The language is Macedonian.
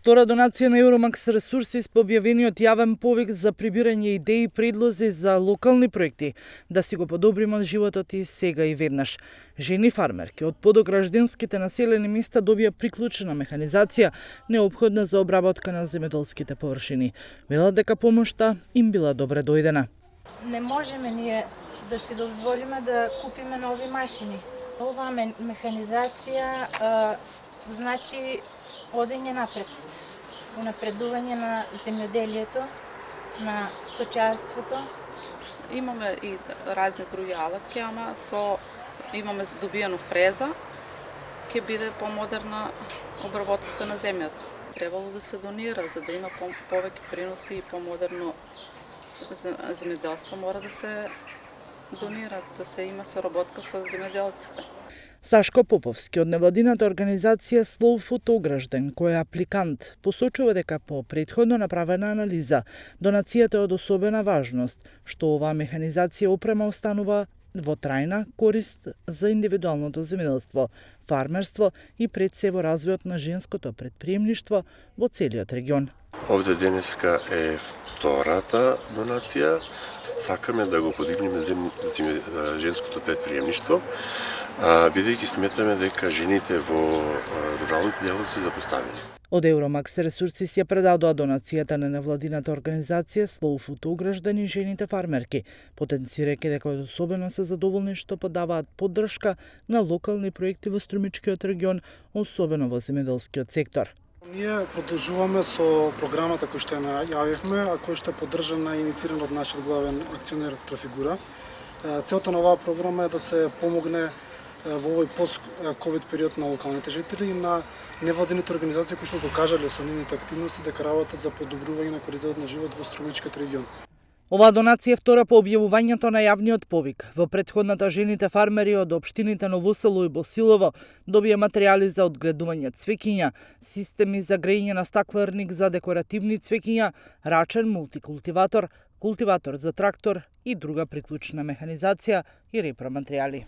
Втора донација на Евромакс Ресурсис по објавениот јавен повик за прибирање идеи и предлози за локални проекти да си го подобриме животот и сега и веднаш. Жени фармерки од подогражденските населени места добија приклучена механизација неопходна за обработка на земјоделските површини. Велат дека помошта им била добре дојдена. Не можеме ние да си дозволиме да купиме нови машини. Оваа механизација значи одење напред, унапредување на земјоделието, на сточарството. Имаме и разни други алатки, ама имаме добиено фреза, ќе биде помодерна обработката на земјата. Требало да се донира, за да има повеќе приноси и помодерно земјоделство мора да се донира, да се има соработка со земјоделците. Сашко Поповски од невладината организација Slow Food Огражден, кој е апликант, посочува дека по претходно направена анализа, донацијата е од особена важност, што оваа механизација опрема останува во трајна корист за индивидуалното земјоделство, фармерство и пред се во развојот на женското предприемништво во целиот регион. Овде денеска е втората донација. Сакаме да го подигнеме женското предприемништво, бидејќи сметаме дека жените во руралните делови се запоставени. Од Евромакс Ресурсис ја предадоа донацијата на невладината организација Slow Food Огражден и жените фармерки, потенцирајќи дека особено се задоволни што подаваат поддршка на локални проекти во Струмичкиот регион, особено во земјоделскиот сектор. Ние продолжуваме со програмата која што ја најавивме, а која што е поддржана и инициирана од нашиот главен акционер Трафигура. Целта на оваа програма е да се помогне во овој пост-ковид период на локалните жители и на невладините организации кои што докажале со нивните активности дека работат за подобрување на квалитетот на живот во Струмичкиот регион. Оваа донација е втора по објавувањето на јавниот повик. Во претходната жените фармери од општините Ново село и Босилово добија материјали за одгледување цвеќиња, системи за грејење на стакларник за декоративни цвеќиња, рачен мултикултиватор, култиватор за трактор и друга приклучна механизација и репроматеријали.